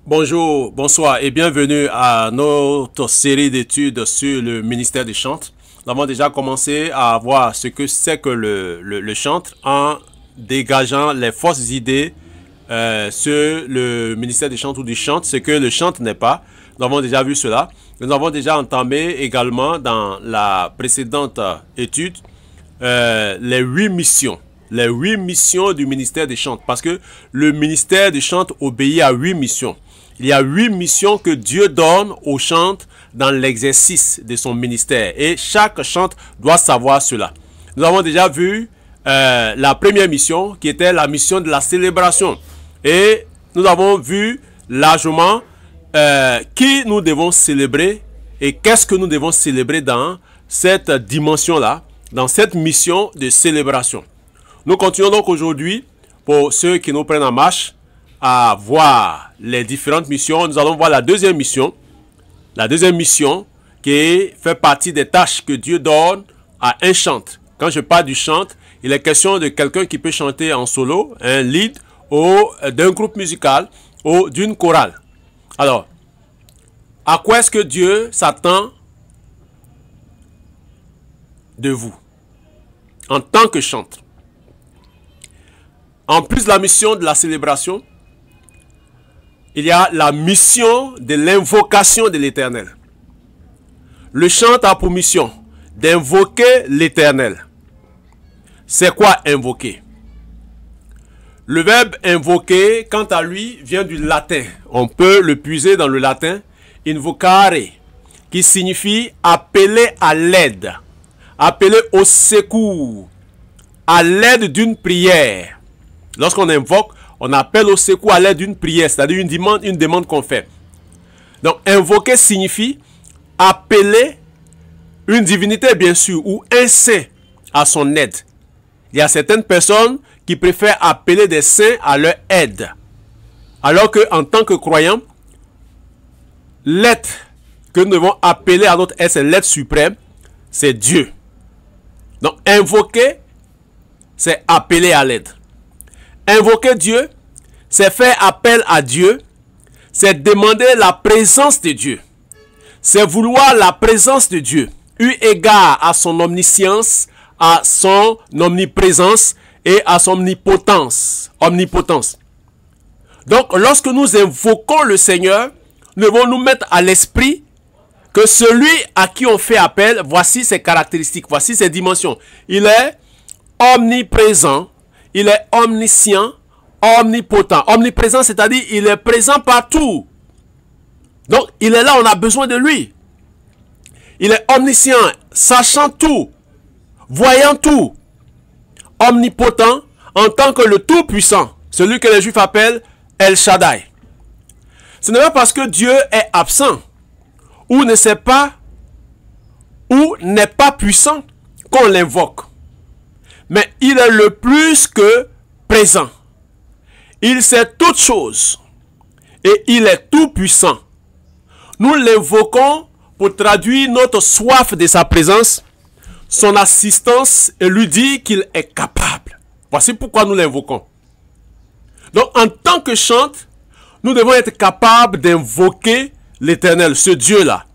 Bonjour, bonsoir et bienvenue à notre série d'études sur le ministère des chantres. Nous avons déjà commencé à voir ce que c'est que le chantre en dégageant les fausses idées sur le ministère des chantres ou du chantre, ce que le chantre n'est pas. Nous avons déjà vu cela. Nous avons déjà entamé également dans la précédente étude les 8 missions. Les 8 missions du ministère des chantres. Parce que le ministère des chantres obéit à 8 missions. Il y a 8 missions que Dieu donne aux chantres dans l'exercice de son ministère. Et chaque chantre doit savoir cela. Nous avons déjà vu la première mission qui était la mission de la célébration. Et nous avons vu largement qui nous devons célébrer et qu'est-ce que nous devons célébrer dans cette dimension-là, dans cette mission de célébration. Nous continuons donc aujourd'hui, pour ceux qui nous prennent en marche, à voir les différentes missions. Nous allons voir la deuxième mission. La deuxième mission qui fait partie des tâches que Dieu donne à un chantre. Quand je parle du chantre, il est question de quelqu'un qui peut chanter en solo, un lead, ou d'un groupe musical, ou d'une chorale. Alors, à quoi est-ce que Dieu s'attend de vous en tant que chantre? En plus de la mission de la célébration, il y a la mission de l'invocation de l'Éternel. Le chantre a pour mission d'invoquer l'Éternel. C'est quoi invoquer? Le verbe invoquer, quant à lui, vient du latin. On peut le puiser dans le latin, invocare, qui signifie appeler à l'aide, appeler au secours, à l'aide d'une prière. Lorsqu'on invoque, on appelle au secours à l'aide d'une prière, c'est-à-dire une demande qu'on fait. Donc, invoquer signifie appeler une divinité, bien sûr, ou un saint à son aide. Il y a certaines personnes qui préfèrent appeler des saints à leur aide. Alors qu'en tant que croyants, l'être que nous devons appeler à notre aide, c'est l'être suprême, c'est Dieu. Donc, invoquer, c'est appeler à l'aide. Invoquer Dieu, c'est faire appel à Dieu, c'est demander la présence de Dieu. C'est vouloir la présence de Dieu, eu égard à son omniscience, à son omniprésence et à son omnipotence. Donc, lorsque nous invoquons le Seigneur, nous devons nous mettre à l'esprit que celui à qui on fait appel, voici ses caractéristiques, voici ses dimensions. Il est omniprésent. Il est omniscient, omnipotent. Omniprésent, c'est-à-dire il est présent partout. Donc, il est là, on a besoin de lui. Il est omniscient, sachant tout, voyant tout. Omnipotent, en tant que le Tout-Puissant, celui que les Juifs appellent El Shaddai. Ce n'est pas parce que Dieu est absent, ou ne sait pas, ou n'est pas puissant, qu'on l'invoque. Mais il est le plus que présent. Il sait toutes choses. Et il est tout puissant. Nous l'invoquons pour traduire notre soif de sa présence, son assistance et lui dire qu'il est capable. Voici pourquoi nous l'invoquons. Donc en tant que chantre, nous devons être capables d'invoquer l'Éternel, ce Dieu-là,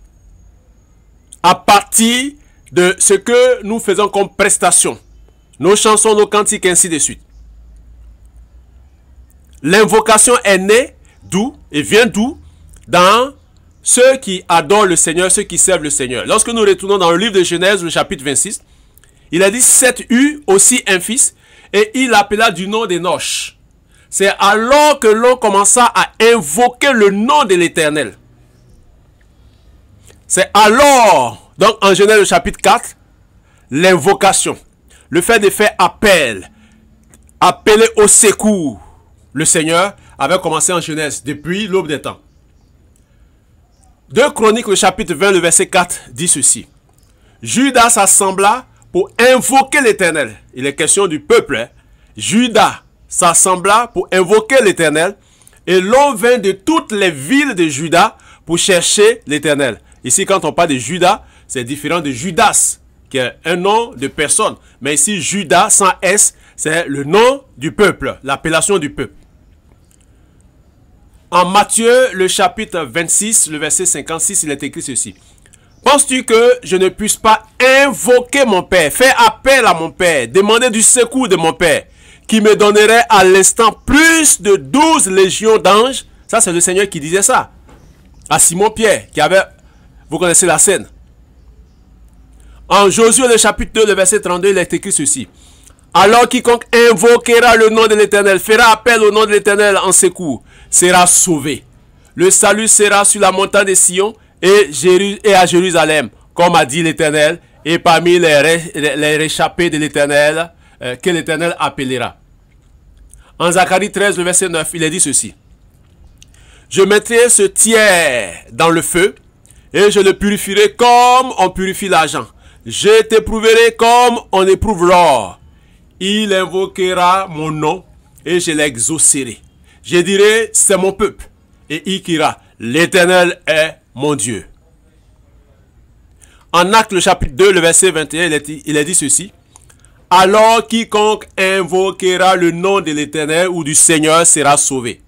à partir de ce que nous faisons comme prestation. Nos chansons, nos cantiques, ainsi de suite. L'invocation est née d'où et vient d'où? Dans ceux qui adorent le Seigneur, ceux qui servent le Seigneur. Lorsque nous retournons dans le livre de Genèse, le chapitre 26, il a dit Seth eut aussi un fils et il l'appela du nom d'Enoch. C'est alors que l'on commença à invoquer le nom de l'Éternel. C'est alors, donc en Genèse, le chapitre 4, l'invocation. Le fait de faire appel, appeler au secours, le Seigneur avait commencé en Genèse, depuis l'aube des temps. 2 Chroniques, le chapitre 20, le verset 4, dit ceci. Judas s'assembla pour invoquer l'Éternel. Il est question du peuple. Hein? Judas s'assembla pour invoquer l'Éternel. Et l'on vint de toutes les villes de Juda pour chercher l'Éternel. Ici, quand on parle de Judas, c'est différent de Judas, qui est un nom de personne. Mais ici, Judas, sans S, c'est le nom du peuple, l'appellation du peuple. En Matthieu, le chapitre 26, le verset 56, il est écrit ceci. Penses-tu que je ne puisse pas invoquer mon Père, faire appel à mon Père, demander du secours de mon Père, qui me donnerait à l'instant plus de 12 légions d'anges? Ça, c'est le Seigneur qui disait ça à Simon-Pierre, qui avait, vous connaissez la scène. En Josué, le chapitre 2, le verset 32, il est écrit ceci. Alors quiconque invoquera le nom de l'Éternel, fera appel au nom de l'Éternel en secours, sera sauvé. Le salut sera sur la montagne de Sion et à Jérusalem, comme a dit l'Éternel, et parmi les réchappés de l'Éternel, que l'Éternel appellera. En Zacharie 13, le verset 9, il est dit ceci. Je mettrai ce tiers dans le feu, et je le purifierai comme on purifie l'argent. Je t'éprouverai comme on éprouve l'or. Il invoquera mon nom et je l'exaucerai. Je dirai, c'est mon peuple. Et il dira, l'Éternel est mon Dieu. En Actes, le chapitre 2, le verset 21, il est dit ceci. Alors quiconque invoquera le nom de l'Éternel ou du Seigneur sera sauvé.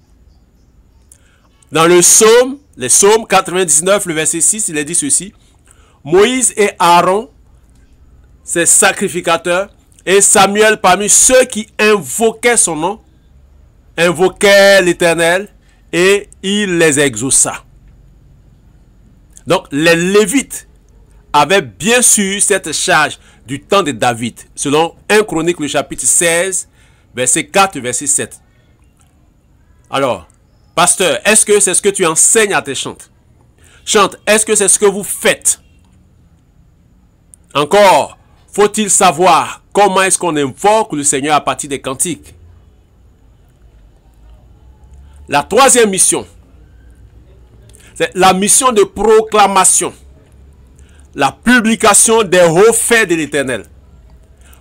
Dans le psaume, les psaumes 99, le verset 6, il est dit ceci. Moïse et Aaron, ses sacrificateurs, et Samuel parmi ceux qui invoquaient son nom, invoquaient l'Éternel et il les exauça. Donc les Lévites avaient bien sûr cette charge du temps de David, selon 1 Chronique, le chapitre 16, verset 4, verset 7. Alors, pasteur, est-ce que c'est ce que tu enseignes à tes chantes? Chante, est-ce que c'est ce que vous faites? Encore, faut-il savoir comment est-ce qu'on invoque le Seigneur à partir des cantiques? La troisième mission, c'est la mission de proclamation. La publication des hauts faits de l'Éternel.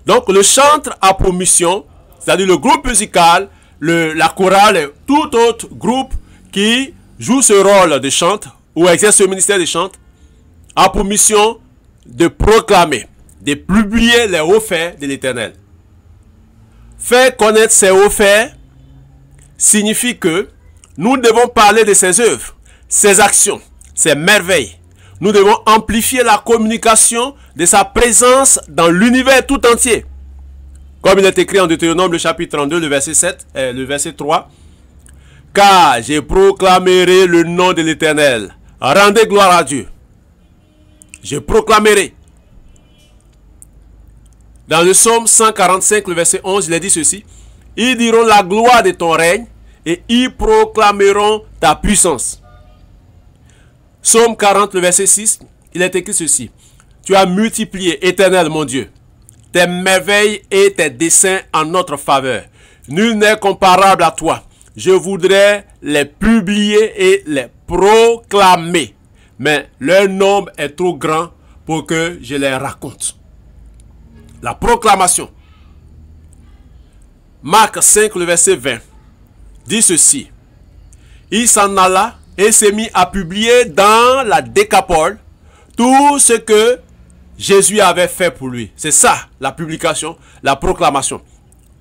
Donc le chantre a pour mission, c'est-à-dire le groupe musical, la chorale et tout autre groupe qui joue ce rôle de chantre ou exerce ce ministère de chantre, a pour mission de proclamer, de publier les hauts faits de l'Éternel. Faire connaître ces hauts faits signifie que nous devons parler de ses œuvres, ses actions, ses merveilles. Nous devons amplifier la communication de sa présence dans l'univers tout entier. Comme il est écrit en Deutéronome, le chapitre 32, le verset 7, le verset 3. Car je proclamerai le nom de l'Éternel. Rendez gloire à Dieu. Je proclamerai. Dans le psaume 145, le verset 11, il est dit ceci. Ils diront la gloire de ton règne et ils proclameront ta puissance. Psaume 40, le verset 6, il est écrit ceci. Tu as multiplié, Éternel mon Dieu, tes merveilles et tes desseins en notre faveur. Nul n'est comparable à toi. Je voudrais les publier et les proclamer. Mais leur nombre est trop grand pour que je les raconte. La proclamation. Marc 5, le verset 20, dit ceci. Il s'en alla et s'est mis à publier dans la Décapole tout ce que Jésus avait fait pour lui. C'est ça, la publication, la proclamation.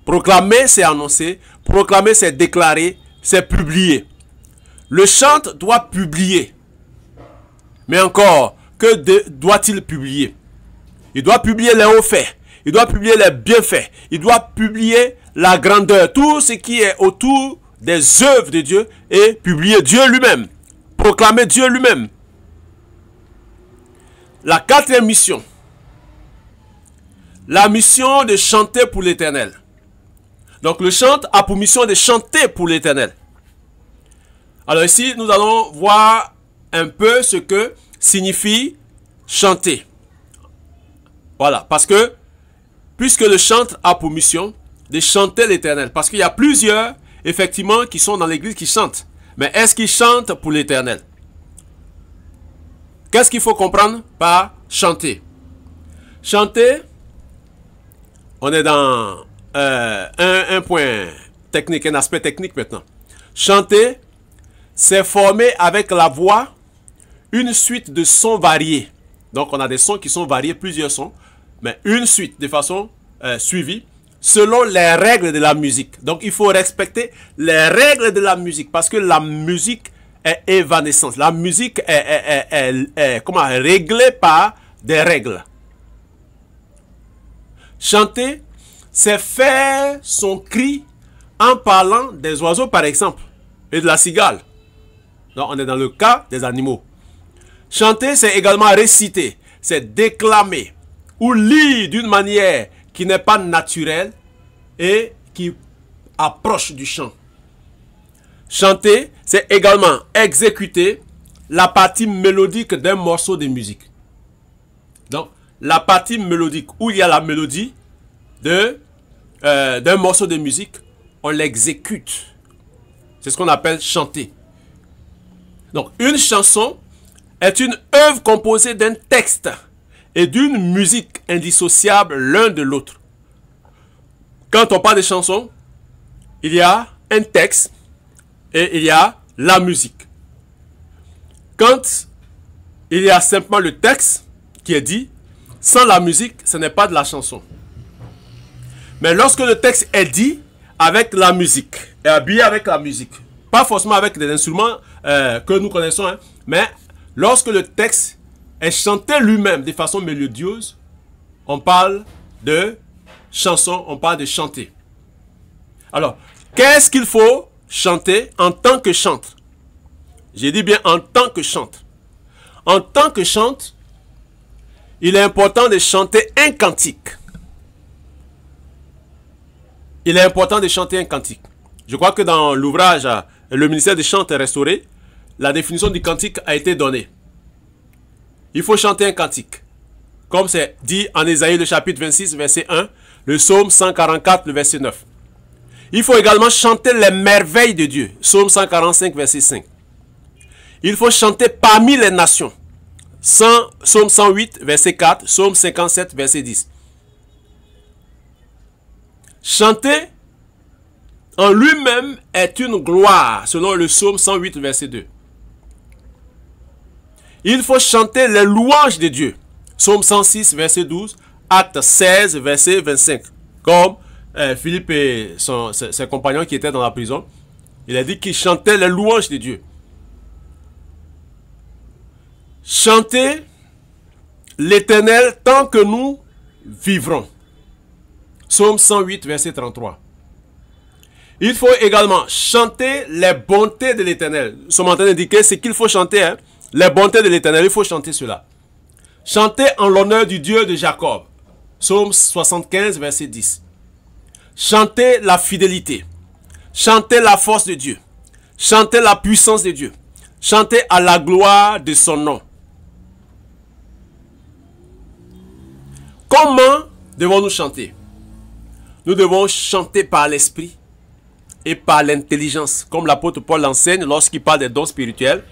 Proclamer, c'est annoncer. Proclamer, c'est déclarer, c'est publier. Le chantre doit publier. Mais encore, que doit-il publier? Il doit publier les hauts faits. Il doit publier les bienfaits. Il doit publier la grandeur. Tout ce qui est autour des œuvres de Dieu et publier Dieu lui-même. Proclamer Dieu lui-même. La quatrième mission. La mission de chanter pour l'Éternel. Donc le chant a pour mission de chanter pour l'Éternel. Alors ici, nous allons voir un peu ce que signifie chanter. Voilà, parce que puisque le chantre a pour mission de chanter l'Éternel. Parce qu'il y a plusieurs, effectivement, qui sont dans l'église qui chantent. Mais est-ce qu'ils chantent pour l'Éternel? Qu'est-ce qu'il faut comprendre par chanter? Chanter, on est dans un point technique, un aspect technique maintenant. Chanter, c'est former avec la voix une suite de sons variés. Donc on a des sons qui sont variés, plusieurs sons, mais une suite de façon suivie selon les règles de la musique. Donc, il faut respecter les règles de la musique parce que la musique est évanescente. La musique est comment, réglée par des règles. Chanter, c'est faire son cri en parlant des oiseaux, par exemple, et de la cigale. Donc, on est dans le cas des animaux. Chanter, c'est également réciter, c'est déclamer ou lire d'une manière qui n'est pas naturelle et qui approche du chant. Chanter, c'est également exécuter la partie mélodique d'un morceau de musique. Donc, la partie mélodique où il y a la mélodie d'un morceau de musique, on l'exécute. C'est ce qu'on appelle chanter. Donc, une chanson est une œuvre composée d'un texte et d'une musique indissociable l'un de l'autre. Quand on parle de chanson, il y a un texte et il y a la musique. Quand il y a simplement le texte qui est dit, sans la musique, ce n'est pas de la chanson. Mais lorsque le texte est dit avec la musique, et habillé avec la musique, pas forcément avec des instruments que nous connaissons, hein, mais lorsque le texte est chanté lui-même de façon mélodieuse, on parle de chanson, on parle de chanter. Alors, qu'est-ce qu'il faut chanter en tant que chante? J'ai dit bien en tant que chante. En tant que chante, il est important de chanter un cantique. Il est important de chanter un cantique. Je crois que dans l'ouvrage Le ministère des chants est restauré, la définition du cantique a été donnée. Il faut chanter un cantique. Comme c'est dit en Ésaïe le chapitre 26, verset 1, le psaume 144, le verset 9. Il faut également chanter les merveilles de Dieu. Psaume 145, verset 5. Il faut chanter parmi les nations. Psaume 108, verset 4. Psaume 57, verset 10. Chanter en lui-même est une gloire, selon le psaume 108, verset 2. Il faut chanter les louanges de Dieu. Psaume 106, verset 12. Acte 16, verset 25. Comme Philippe et ses compagnons qui étaient dans la prison, il a dit qu'ils chantaient les louanges de Dieu. Chanter l'Éternel tant que nous vivrons. Psaume 108, verset 33. Il faut également chanter les bontés de l'Éternel. Nous sommes en train d'indiquer ce qu'il faut chanter. Hein? Les bontés de l'Éternel, il faut chanter cela. Chanter en l'honneur du Dieu de Jacob. Psaume 75, verset 10. Chanter la fidélité. Chanter la force de Dieu. Chanter la puissance de Dieu. Chanter à la gloire de son nom. Comment devons-nous chanter? Nous devons chanter par l'esprit et par l'intelligence, comme l'apôtre Paul l'enseigne lorsqu'il parle des dons spirituels.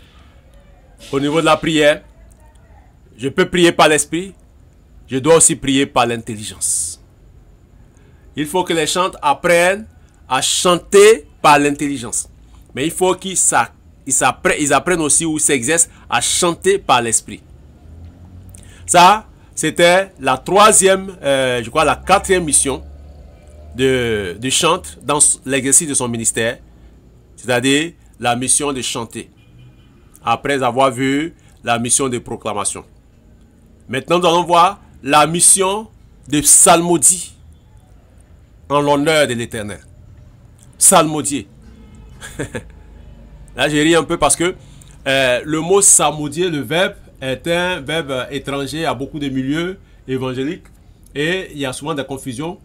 Au niveau de la prière, je peux prier par l'esprit, je dois aussi prier par l'intelligence. Il faut que les chanteurs apprennent à chanter par l'intelligence. Mais il faut qu'ils apprennent aussi ou s'exercent à chanter par l'esprit. Ça, c'était la troisième, je crois la quatrième mission de chanteur dans l'exercice de son ministère. C'est-à-dire la mission de chanter. Après avoir vu la mission de proclamation. Maintenant, nous allons voir la mission de psalmodie en l'honneur de l'Éternel. Psalmodier. Là, j'ai ri un peu parce que le mot psalmodier, le verbe, est un verbe étranger à beaucoup de milieux évangéliques. Et il y a souvent des confusions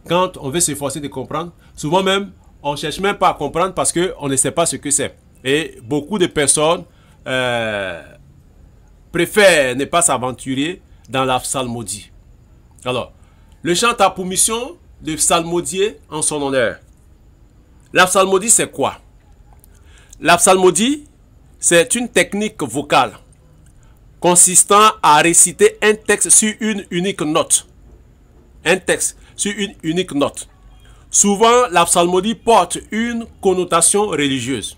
quand on veut s'efforcer de comprendre. Souvent même, on ne cherche même pas à comprendre parce qu'on ne sait pas ce que c'est. Et beaucoup de personnes préfèrent ne pas s'aventurer dans la psalmodie. Alors, le chant a pour mission de psalmodier en son honneur. La psalmodie, c'est quoi? La psalmodie, c'est une technique vocale consistant à réciter un texte sur une unique note. Un texte sur une unique note. Souvent, la psalmodie porte une connotation religieuse.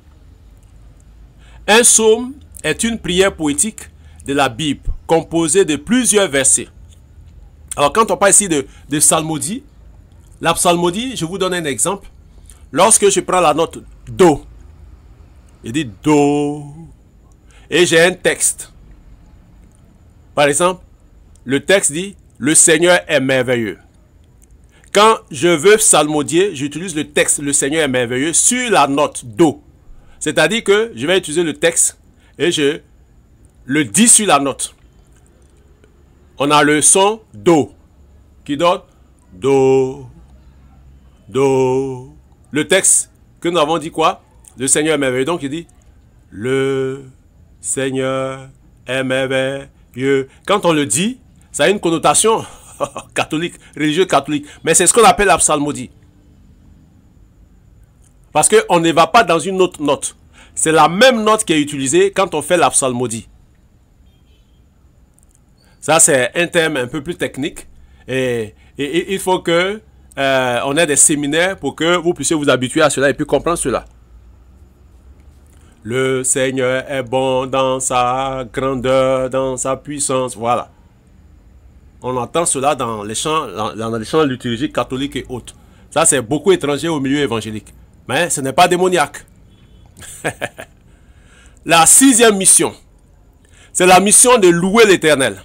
Un psaume est une prière poétique de la Bible, composée de plusieurs versets. Alors, quand on parle ici de psalmodie, La psalmodie, je vous donne un exemple. Lorsque je prends la note Do, il dit Do, et j'ai un texte. Par exemple, le texte dit le Seigneur est merveilleux. Quand je veux psalmodier, j'utilise le texte le Seigneur est merveilleux sur la note Do. C'est-à-dire que je vais utiliser le texte et je le dis sur la note. On a le son Do qui donne Do, Do. Le texte que nous avons dit quoi? Le Seigneur est merveilleux. Donc il dit le Seigneur est merveilleux. Quand on le dit, ça a une connotation catholique, religieux catholique. Mais c'est ce qu'on appelle la psalmodie. Parce qu'on ne va pas dans une autre note. C'est la même note qui est utilisée quand on fait la psalmodie. Ça, c'est un terme un peu plus technique. Et il faut que on ait des séminaires pour que vous puissiez vous habituer à cela et puis comprendre cela. Le Seigneur est bon dans sa grandeur, dans sa puissance. Voilà. On entend cela dans les chants liturgiques catholiques et autres. Ça, c'est beaucoup étranger au milieu évangélique. Mais ce n'est pas démoniaque. La 6e mission, c'est la mission de louer l'Éternel.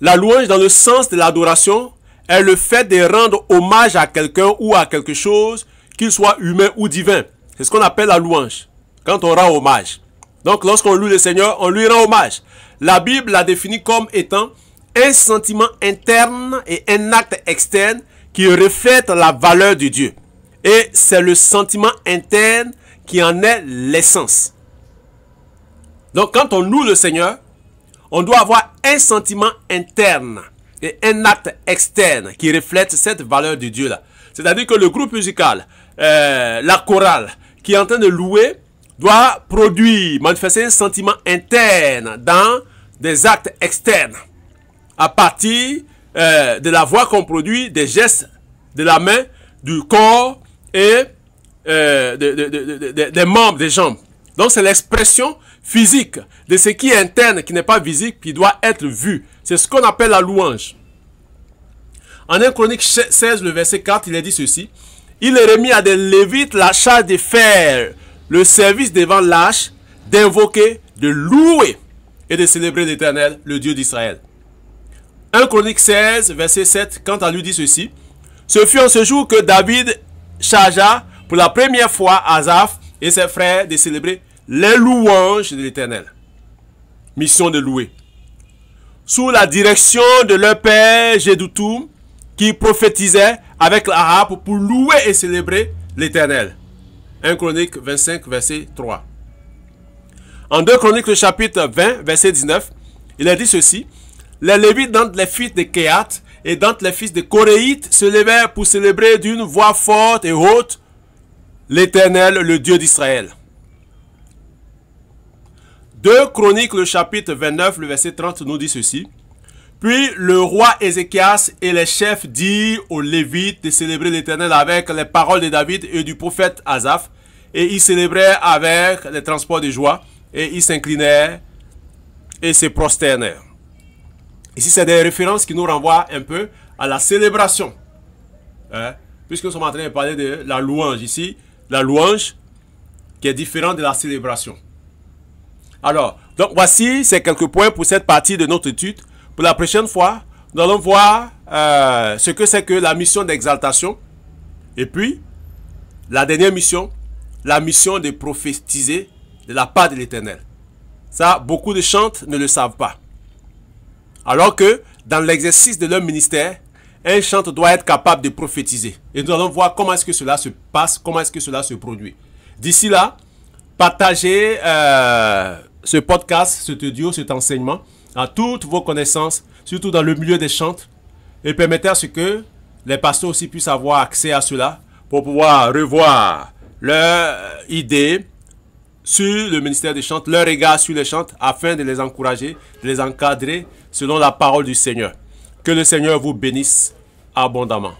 La louange dans le sens de l'adoration est le fait de rendre hommage à quelqu'un ou à quelque chose, qu'il soit humain ou divin. C'est ce qu'on appelle la louange, quand on rend hommage. Donc lorsqu'on loue le Seigneur, on lui rend hommage. La Bible la définit comme étant un sentiment interne et un acte externe qui reflète la valeur de Dieu. Et c'est le sentiment interne qui en est l'essence. Donc quand on loue le Seigneur, on doit avoir un sentiment interne et un acte externe qui reflète cette valeur de Dieu-là. C'est-à-dire que le groupe musical, la chorale qui est en train de louer, doit produire, manifester un sentiment interne dans des actes externes. À partir de la voix qu'on produit, des gestes de la main, du corps et des membres, des jambes. Donc c'est l'expression physique de ce qui est interne, qui n'est pas visible, qui doit être vu. C'est ce qu'on appelle la louange. En 1 Chronique 16, le verset 4, il est dit ceci. Il est remis à des Lévites la charge de faire le service devant l'arche, d'invoquer, de louer et de célébrer l'Éternel, le Dieu d'Israël. 1 Chronique 16, verset 7, quant à lui dit ceci. Ce fut en ce jour que David chargea pour la première fois Asaph et ses frères de célébrer les louanges de l'Éternel. Mission de louer. Sous la direction de leur père Jédoutoum, qui prophétisait avec la harpe pour louer et célébrer l'Éternel. 1 Chronique 25, verset 3. En 2 Chroniques, le chapitre 20, verset 19, il a dit ceci. Les Lévites d'entre les fils de Kehat et d'entre les fils de Koréites se levèrent pour célébrer d'une voix forte et haute l'Éternel, le Dieu d'Israël. 2 Chroniques, le chapitre 29, le verset 30 nous dit ceci. Puis le roi Ézéchias et les chefs dirent aux Lévites de célébrer l'Éternel avec les paroles de David et du prophète Asaph. Et ils célébrèrent avec les transports de joie. Et ils s'inclinèrent et se prosternèrent. Ici, c'est des références qui nous renvoient un peu à la célébration. Puisque nous sommes en train de parler de la louange ici. La louange qui est différente de la célébration. Alors, donc voici ces quelques points pour cette partie de notre étude. Pour la prochaine fois, nous allons voir ce que c'est que la mission d'exaltation. Et puis, la dernière mission, la mission de prophétiser de la part de l'Éternel. Ça, beaucoup de chantres ne le savent pas. Alors que, dans l'exercice de leur ministère, un chantre doit être capable de prophétiser. Et nous allons voir comment est-ce que cela se passe, comment est-ce que cela se produit. D'ici là, partagez ce podcast, cet audio, cet enseignement à toutes vos connaissances, surtout dans le milieu des chantres, et permettez à ce que les pasteurs aussi puissent avoir accès à cela pour pouvoir revoir leurs idées sur le ministère des chantres, leur regard sur les chantres, afin de les encourager, de les encadrer selon la parole du Seigneur. Que le Seigneur vous bénisse abondamment.